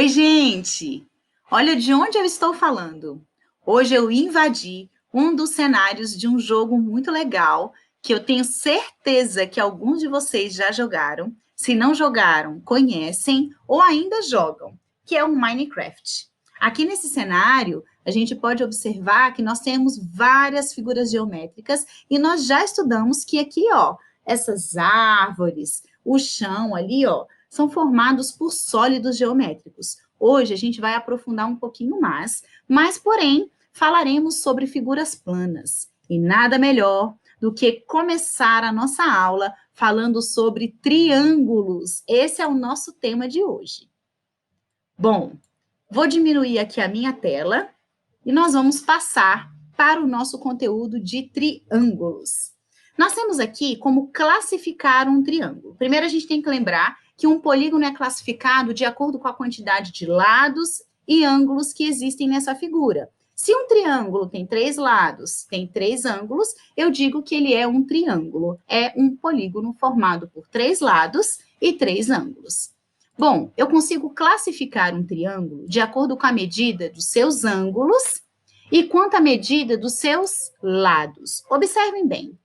Oi, gente! Olha de onde eu estou falando. Hoje eu invadi um dos cenários de um jogo muito legal que eu tenho certeza que alguns de vocês já jogaram. Se não jogaram, conhecem ou ainda jogam, que é o Minecraft. Aqui nesse cenário, a gente pode observar que nós temos várias figuras geométricas e nós já estudamos que aqui, ó, essas árvores, o chão ali, ó, são formados por sólidos geométricos. Hoje a gente vai aprofundar um pouquinho mais, mas, porém, falaremos sobre figuras planas. E nada melhor do que começar a nossa aula falando sobre triângulos. Esse é o nosso tema de hoje. Bom, vou diminuir aqui a minha tela e nós vamos passar para o nosso conteúdo de triângulos. Nós temos aqui como classificar um triângulo. Primeiro, a gente tem que lembrar que um polígono é classificado de acordo com a quantidade de lados e ângulos que existem nessa figura. Se um triângulo tem 3 lados, tem 3 ângulos, eu digo que ele é um triângulo. É um polígono formado por 3 lados e 3 ângulos. Bom, eu consigo classificar um triângulo de acordo com a medida dos seus ângulos e quanto à medida dos seus lados. Observem bem.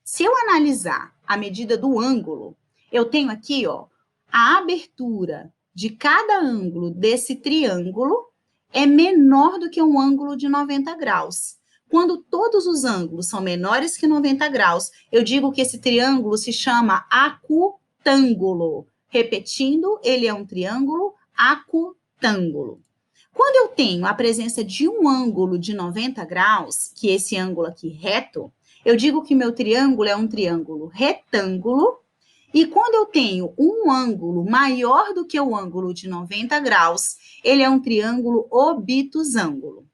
Se eu analisar a medida do ângulo, eu tenho aqui, ó, a abertura de cada ângulo desse triângulo é menor do que um ângulo de 90 graus. Quando todos os ângulos são menores que 90 graus, eu digo que esse triângulo se chama acutângulo. Repetindo, ele é um triângulo acutângulo. Quando eu tenho a presença de um ângulo de 90 graus, que é esse ângulo aqui reto, eu digo que meu triângulo é um triângulo retângulo, e quando eu tenho um ângulo maior do que o ângulo de 90 graus, ele é um triângulo obtusângulo.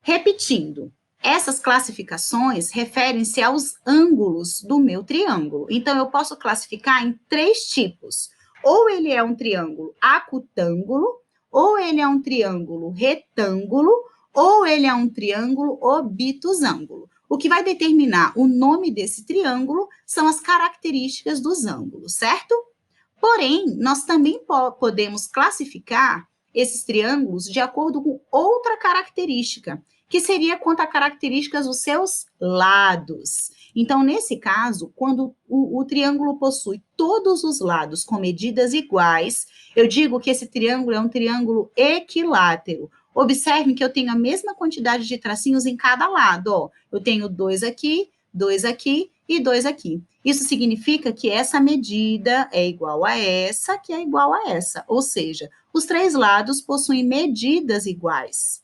Repetindo, essas classificações referem-se aos ângulos do meu triângulo. Então, eu posso classificar em 3 tipos. Ou ele é um triângulo acutângulo, ou ele é um triângulo retângulo, ou ele é um triângulo obtusângulo. O que vai determinar o nome desse triângulo são as características dos ângulos, certo? Porém, nós também podemos classificar esses triângulos de acordo com outra característica, que seria quanto a características dos seus lados. Então, nesse caso, quando o triângulo possui todos os lados com medidas iguais, eu digo que esse triângulo é um triângulo equilátero. Observem que eu tenho a mesma quantidade de tracinhos em cada lado, ó. Eu tenho 2 aqui, 2 aqui e 2 aqui. Isso significa que essa medida é igual a essa, que é igual a essa. Ou seja, os 3 lados possuem medidas iguais.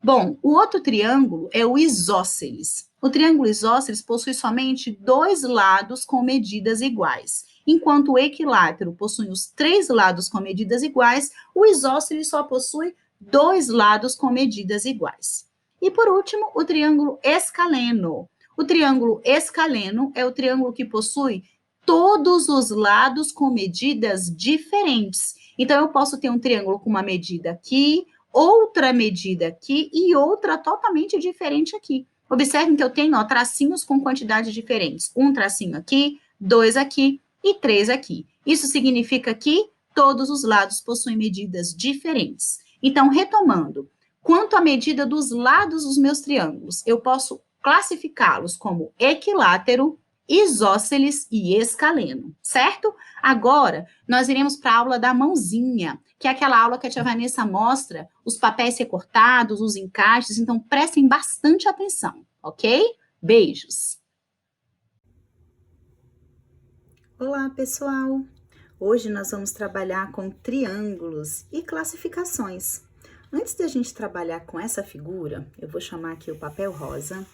Bom, o outro triângulo é o isósceles. O triângulo isósceles possui somente 2 lados com medidas iguais. Enquanto o equilátero possui os 3 lados com medidas iguais, o isósceles só possui 2 lados com medidas iguais. E por último, o triângulo escaleno. O triângulo escaleno é o triângulo que possui todos os lados com medidas diferentes. Então, eu posso ter um triângulo com uma medida aqui, outra medida aqui e outra totalmente diferente aqui. Observem que eu tenho, ó, tracinhos com quantidades diferentes. Um tracinho aqui, 2 aqui e 3 aqui. Isso significa que todos os lados possuem medidas diferentes. Então, retomando, quanto à medida dos lados dos meus triângulos, eu posso classificá-los como equilátero, isósceles e escaleno, certo? Agora, nós iremos para a aula da mãozinha, que é aquela aula que a tia Vanessa mostra os papéis recortados, os encaixes, então prestem bastante atenção, ok? Beijos! Olá, pessoal! Hoje nós vamos trabalhar com triângulos e classificações. Antes de a gente trabalhar com essa figura, eu vou chamar aqui o papel rosa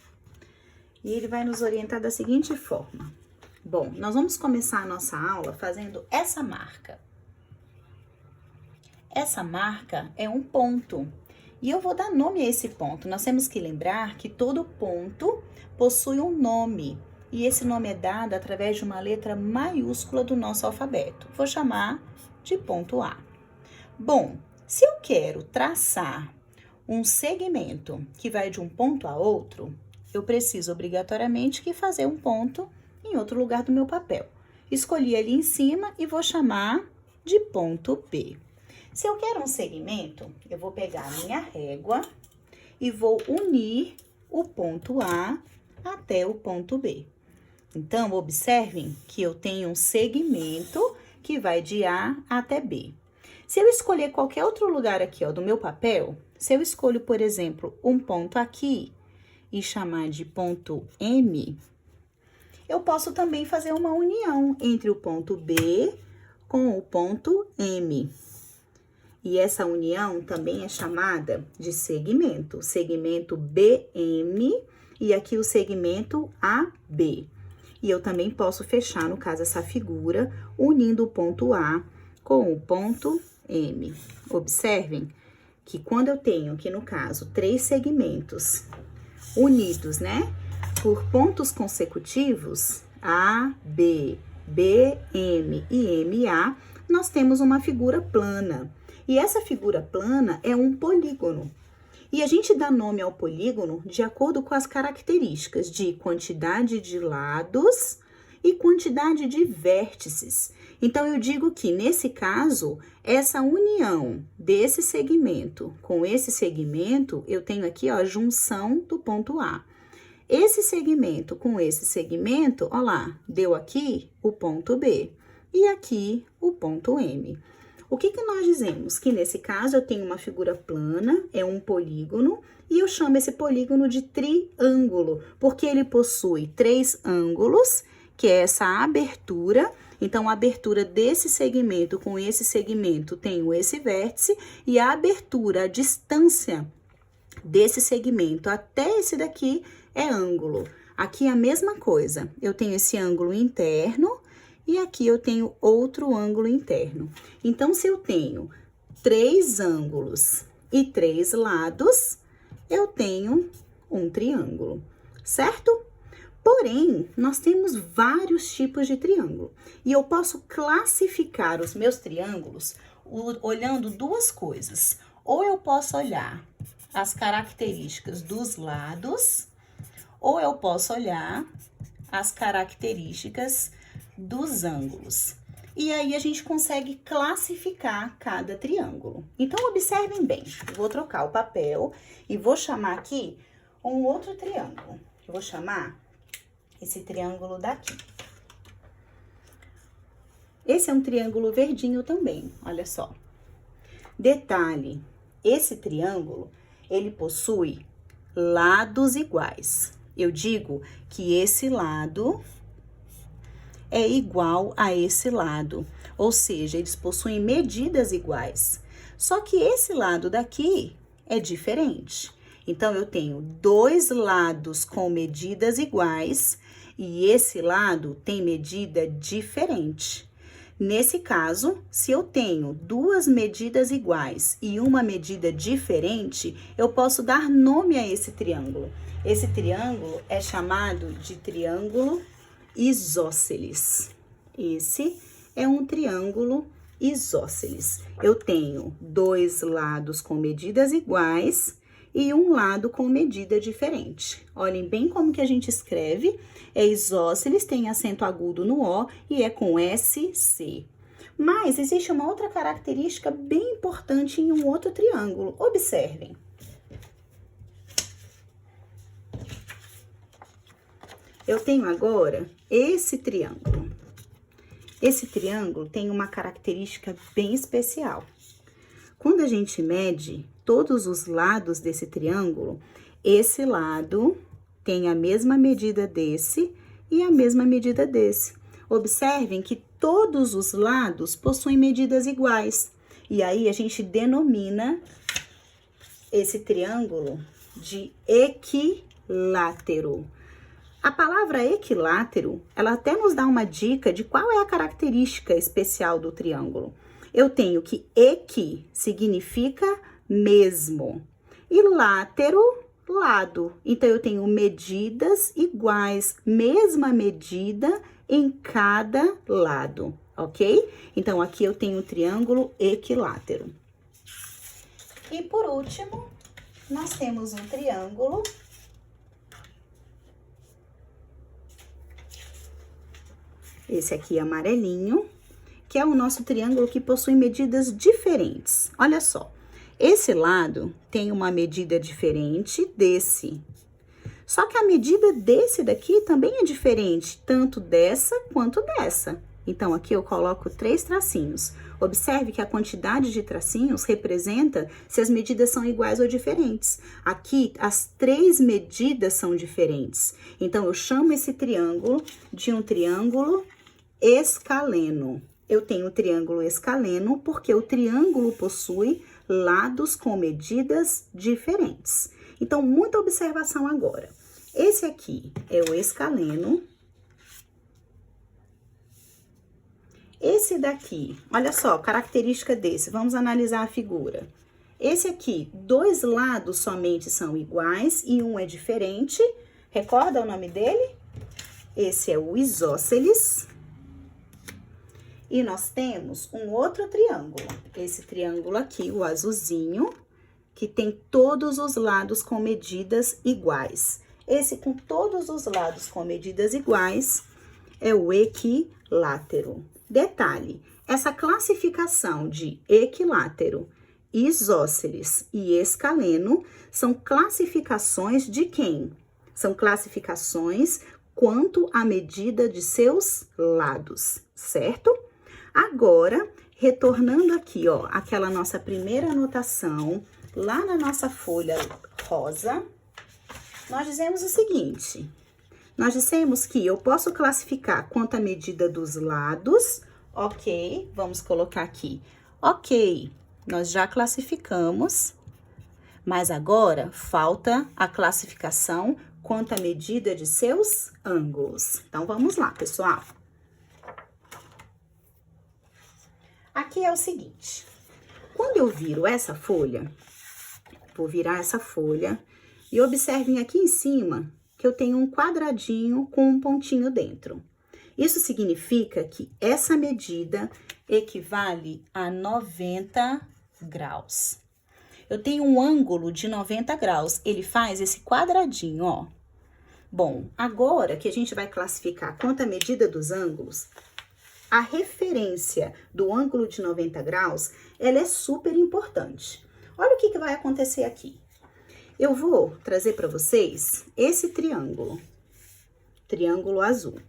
e ele vai nos orientar da seguinte forma. Bom, nós vamos começar a nossa aula fazendo essa marca. Essa marca é um ponto e eu vou dar nome a esse ponto. Nós temos que lembrar que todo ponto possui um nome e esse nome é dado através de uma letra maiúscula do nosso alfabeto. Vou chamar de ponto A. Bom, se eu quero traçar um segmento que vai de um ponto a outro, eu preciso obrigatoriamente que fazer um ponto em outro lugar do meu papel. Escolhi ali em cima e vou chamar de ponto B. Se eu quero um segmento, eu vou pegar a minha régua e vou unir o ponto A até o ponto B. Então, observem que eu tenho um segmento que vai de A até B. Se eu escolher qualquer outro lugar aqui, ó, do meu papel, se eu escolho, por exemplo, um ponto aqui e chamar de ponto M, eu posso também fazer uma união entre o ponto B com o ponto M. E essa união também é chamada de segmento BM e aqui o segmento AB. E eu também posso fechar, no caso, essa figura, unindo o ponto A com o ponto M. Observem que quando eu tenho aqui, no caso, 3 segmentos unidos, né, por pontos consecutivos, A, B, B, M e MA, nós temos uma figura plana. E essa figura plana é um polígono. E a gente dá nome ao polígono de acordo com as características de quantidade de lados e quantidade de vértices. Então, eu digo que, nesse caso, essa união desse segmento com esse segmento, eu tenho aqui, ó, a junção do ponto A. Esse segmento com esse segmento, ó lá, deu aqui o ponto B e aqui o ponto M. O que nós dizemos? Que nesse caso eu tenho uma figura plana, é um polígono, e eu chamo esse polígono de triângulo, porque ele possui 3 ângulos, que é essa abertura. Então, a abertura desse segmento com esse segmento tem esse vértice, e a abertura, a distância desse segmento até esse daqui é ângulo. Aqui é a mesma coisa, eu tenho esse ângulo interno, e aqui eu tenho outro ângulo interno. Então, se eu tenho 3 ângulos e 3 lados, eu tenho um triângulo, certo? Porém, nós temos vários tipos de triângulo. E eu posso classificar os meus triângulos olhando 2 coisas. Ou eu posso olhar as características dos lados, ou eu posso olhar as características dos ângulos. E aí, a gente consegue classificar cada triângulo. Então, observem bem. Eu vou trocar o papel e vou chamar aqui um outro triângulo. Eu vou chamar esse triângulo daqui. Esse é um triângulo verdinho também, olha só. Detalhe, esse triângulo, ele possui lados iguais. Eu digo que esse lado é igual a esse lado, ou seja, eles possuem medidas iguais. Só que esse lado daqui é diferente. Então, eu tenho 2 lados com medidas iguais e esse lado tem medida diferente. Nesse caso, se eu tenho 2 medidas iguais e uma medida diferente, eu posso dar nome a esse triângulo. Esse triângulo é chamado de triângulo isósceles. Esse é um triângulo isósceles. Eu tenho 2 lados com medidas iguais e um lado com medida diferente. Olhem bem como que a gente escreve. É isósceles, tem acento agudo no O e é com SC. Mas existe uma outra característica bem importante em um outro triângulo. Observem. Eu tenho agora esse triângulo. Esse triângulo tem uma característica bem especial. Quando a gente mede todos os lados desse triângulo, esse lado tem a mesma medida desse e a mesma medida desse. Observem que todos os lados possuem medidas iguais. E aí, a gente denomina esse triângulo de equilátero. A palavra equilátero, ela até nos dá uma dica de qual é a característica especial do triângulo. Eu tenho que equi significa mesmo e látero, lado. Então, eu tenho medidas iguais, mesma medida em cada lado, ok? Então, aqui eu tenho o triângulo equilátero. E por último, nós temos um triângulo esse aqui amarelinho, que é o nosso triângulo que possui medidas diferentes. Olha só, esse lado tem uma medida diferente desse. Só que a medida desse daqui também é diferente, tanto dessa quanto dessa. Então, aqui eu coloco 3 tracinhos. Observe que a quantidade de tracinhos representa se as medidas são iguais ou diferentes. Aqui, as 3 medidas são diferentes. Então, eu chamo esse triângulo de um triângulo escaleno. Eu tenho o triângulo escaleno porque o triângulo possui lados com medidas diferentes. Então, muita observação agora. Esse aqui é o escaleno. Esse daqui, olha só, característica desse, vamos analisar a figura. Esse aqui, 2 lados somente são iguais e um é diferente. Recorda o nome dele? Esse é o isósceles. E nós temos um outro triângulo. Esse triângulo aqui, o azulzinho, que tem todos os lados com medidas iguais. Esse com todos os lados com medidas iguais é o equilátero. Detalhe, essa classificação de equilátero, isósceles e escaleno são classificações de quem? São classificações quanto à medida de seus lados, certo? Agora, retornando aqui, ó, aquela nossa primeira anotação, lá na nossa folha rosa, nós dizemos o seguinte: nós dissemos que eu posso classificar quanto à medida dos lados, ok, vamos colocar aqui, ok, nós já classificamos, mas agora falta a classificação quanto à medida de seus ângulos. Então, vamos lá, pessoal. Aqui é o seguinte, quando eu viro essa folha, vou virar essa folha, e observem aqui em cima que eu tenho um quadradinho com um pontinho dentro. Isso significa que essa medida equivale a 90 graus. Eu tenho um ângulo de 90 graus, ele faz esse quadradinho, ó. Bom, agora que a gente vai classificar quanto à medida dos ângulos, a referência do ângulo de 90 graus, ela é super importante. Olha o que vai acontecer aqui. Eu vou trazer para vocês esse triângulo azul.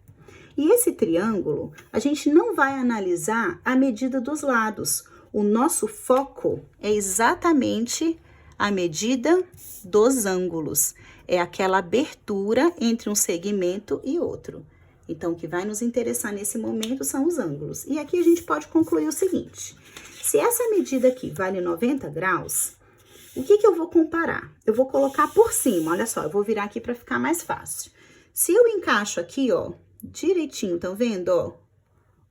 E esse triângulo, a gente não vai analisar a medida dos lados. O nosso foco é exatamente a medida dos ângulos. É aquela abertura entre um segmento e outro. Então, o que vai nos interessar nesse momento são os ângulos. E aqui a gente pode concluir o seguinte: se essa medida aqui vale 90 graus, o que eu vou comparar? Eu vou colocar por cima, olha só, eu vou virar aqui para ficar mais fácil. Se eu encaixo aqui, ó, direitinho, estão vendo, ó?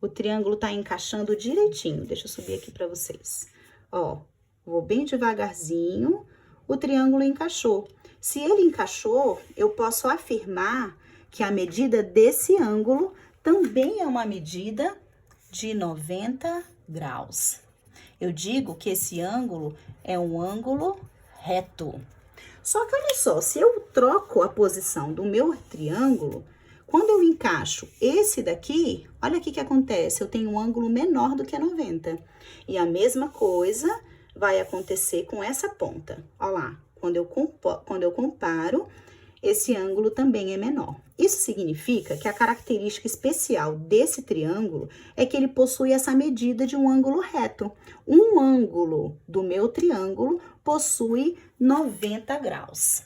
O triângulo tá encaixando direitinho. Deixa eu subir aqui para vocês. Ó, vou bem devagarzinho, o triângulo encaixou. Se ele encaixou, eu posso afirmar que a medida desse ângulo também é uma medida de 90 graus. Eu digo que esse ângulo é um ângulo reto. Só que olha só, se eu troco a posição do meu triângulo, quando eu encaixo esse daqui, olha o que acontece, eu tenho um ângulo menor do que 90. E a mesma coisa vai acontecer com essa ponta. Olha lá, quando eu comparo, esse ângulo também é menor. Isso significa que a característica especial desse triângulo é que ele possui essa medida de um ângulo reto. Um ângulo do meu triângulo possui 90 graus.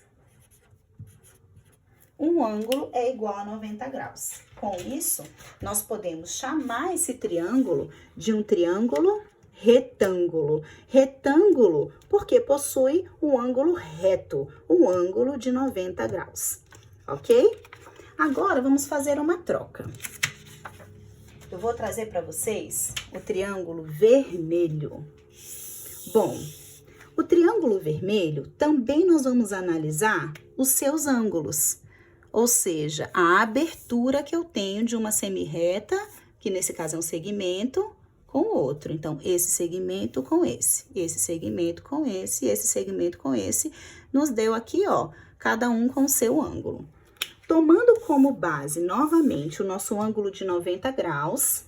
Um ângulo é igual a 90 graus. Com isso, nós podemos chamar esse triângulo de um triângulo retângulo. Retângulo porque possui um ângulo reto, um ângulo de 90 graus, ok? Agora, vamos fazer uma troca. Eu vou trazer para vocês o triângulo vermelho. Bom, o triângulo vermelho também nós vamos analisar os seus ângulos, ou seja, a abertura que eu tenho de uma semirreta, que nesse caso é um segmento, com o outro. Então, esse segmento com esse segmento com esse segmento com esse, nos deu aqui, ó, cada um com o seu ângulo. Tomando como base, novamente, o nosso ângulo de 90 graus,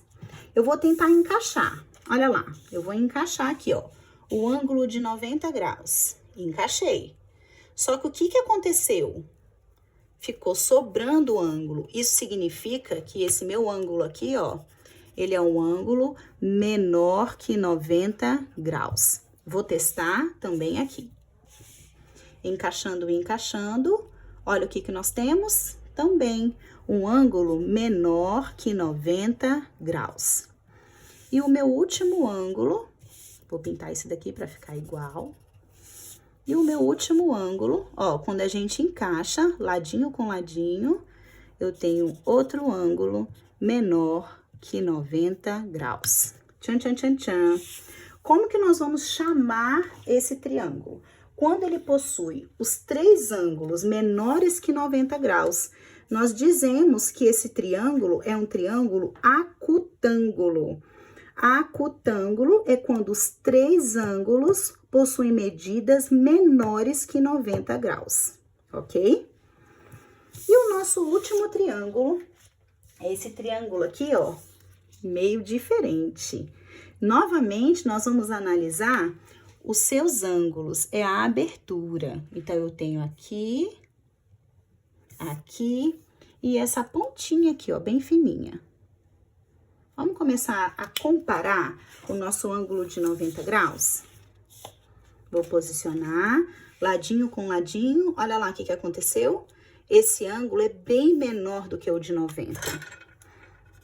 eu vou tentar encaixar. Olha lá, eu vou encaixar aqui, ó, o ângulo de 90 graus. Encaixei. Só que o que aconteceu? Ficou sobrando o ângulo. Isso significa que esse meu ângulo aqui, ó, ele é um ângulo menor que 90 graus. Vou testar também aqui. Encaixando e encaixando. Olha o que nós temos? Também um ângulo menor que 90 graus. E o meu último ângulo, vou pintar esse daqui para ficar igual. E o meu último ângulo, ó, quando a gente encaixa ladinho com ladinho, eu tenho outro ângulo menor que 90 graus. Tchan, tchan, tchan, tchan. Como que nós vamos chamar esse triângulo? Quando ele possui os três ângulos menores que 90 graus, nós dizemos que esse triângulo é um triângulo acutângulo. Acutângulo é quando os três ângulos possuem medidas menores que 90 graus, ok? E o nosso último triângulo é esse triângulo aqui, ó, meio diferente. Novamente, nós vamos analisar os seus ângulos, é a abertura. Então, eu tenho aqui, aqui e essa pontinha aqui, ó, bem fininha. Vamos começar a comparar o nosso ângulo de 90 graus? Vou posicionar, ladinho com ladinho. Olha lá o que aconteceu. Esse ângulo é bem menor do que o de 90.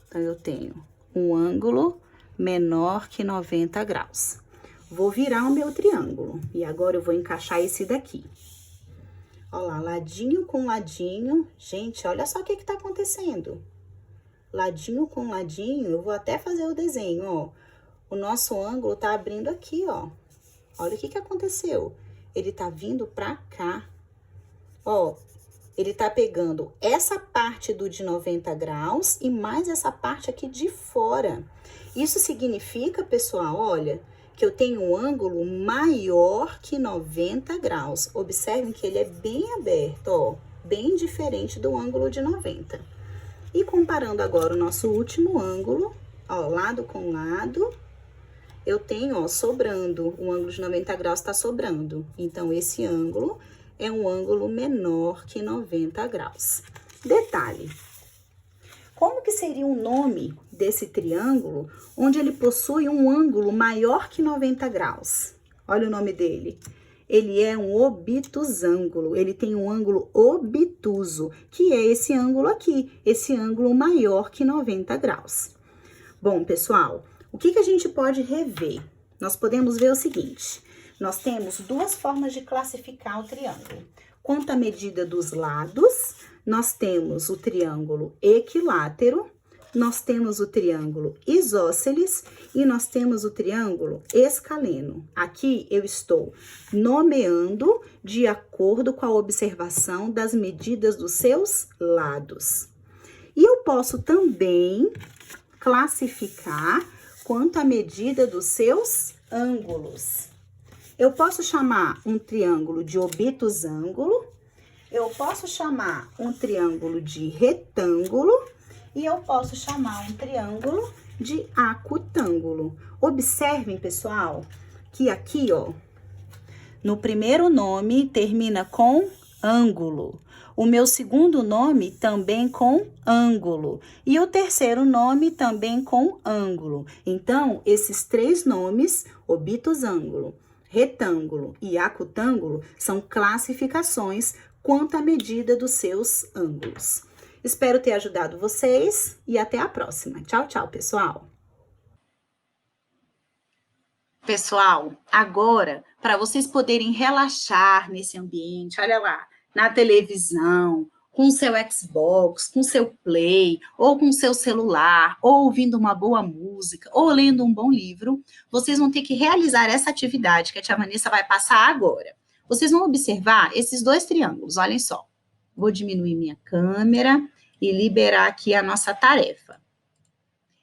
Então, eu tenho um ângulo menor que 90 graus. Vou virar o meu triângulo. E agora, eu vou encaixar esse daqui. Olha lá, ladinho com ladinho. Gente, olha só o que tá acontecendo. Ladinho com ladinho, eu vou até fazer o desenho, ó. O nosso ângulo tá abrindo aqui, ó. Olha o que aconteceu. Ele tá vindo pra cá. Ó, ele tá pegando essa parte do de 90 graus e mais essa parte aqui de fora. Isso significa, pessoal, olha, que eu tenho um ângulo maior que 90 graus. Observem que ele é bem aberto, ó, bem diferente do ângulo de 90. E comparando agora o nosso último ângulo, ó, lado com lado, eu tenho, ó, sobrando, o ângulo de 90 graus tá sobrando. Então, esse ângulo é um ângulo menor que 90 graus. Detalhe, como que seria o nome desse triângulo onde ele possui um ângulo maior que 90 graus? Olha o nome dele. Ele é um obtusângulo, ele tem um ângulo obtuso, que é esse ângulo aqui, esse ângulo maior que 90 graus. Bom, pessoal, o que a gente pode rever? Nós podemos ver o seguinte, nós temos duas formas de classificar o triângulo. Quanto à medida dos lados, nós temos o triângulo equilátero, nós temos o triângulo isósceles e nós temos o triângulo escaleno. Aqui eu estou nomeando de acordo com a observação das medidas dos seus lados. E eu posso também classificar quanto à medida dos seus ângulos. Eu posso chamar um triângulo de obtusângulo, eu posso chamar um triângulo de retângulo, e eu posso chamar um triângulo de acutângulo. Observem, pessoal, que aqui, ó, no primeiro nome termina com ângulo. O meu segundo nome também com ângulo. E o terceiro nome também com ângulo. Então, esses três nomes, obtusângulo, retângulo e acutângulo, são classificações quanto à medida dos seus ângulos. Espero ter ajudado vocês e até a próxima. Tchau, tchau, pessoal! Pessoal, agora, para vocês poderem relaxar nesse ambiente, olha lá, na televisão, com o seu Xbox, com o seu Play, ou com o seu celular, ou ouvindo uma boa música, ou lendo um bom livro, vocês vão ter que realizar essa atividade que a tia Vanessa vai passar agora. Vocês vão observar esses dois triângulos, olhem só. Vou diminuir minha câmera e liberar aqui a nossa tarefa.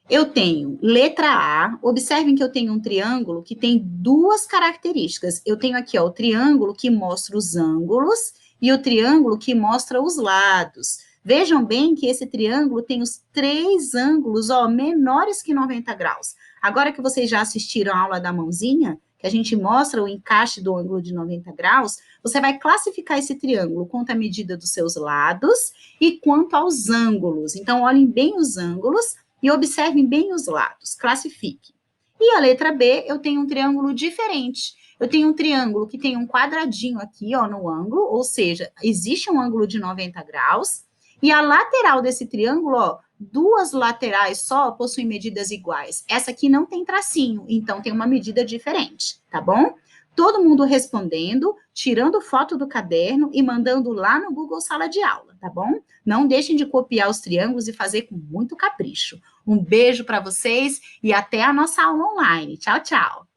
Eu tenho letra A, observem que eu tenho um triângulo que tem duas características. Eu tenho aqui, ó, o triângulo que mostra os ângulos e o triângulo que mostra os lados. Vejam bem que esse triângulo tem os três ângulos, ó, menores que 90 graus. Agora que vocês já assistiram a aula da mãozinha, que a gente mostra o encaixe do ângulo de 90 graus, você vai classificar esse triângulo quanto à medida dos seus lados e quanto aos ângulos. Então, olhem bem os ângulos e observem bem os lados, classifique. E a letra B, eu tenho um triângulo diferente. Eu tenho um triângulo que tem um quadradinho aqui, ó, no ângulo, ou seja, existe um ângulo de 90 graus, e a lateral desse triângulo, ó, duas laterais só possuem medidas iguais. Essa aqui não tem tracinho, então tem uma medida diferente, tá bom? Todo mundo respondendo, tirando foto do caderno e mandando lá no Google Sala de Aula, tá bom? Não deixem de copiar os triângulos e fazer com muito capricho. Um beijo para vocês e até a nossa aula online. Tchau, tchau!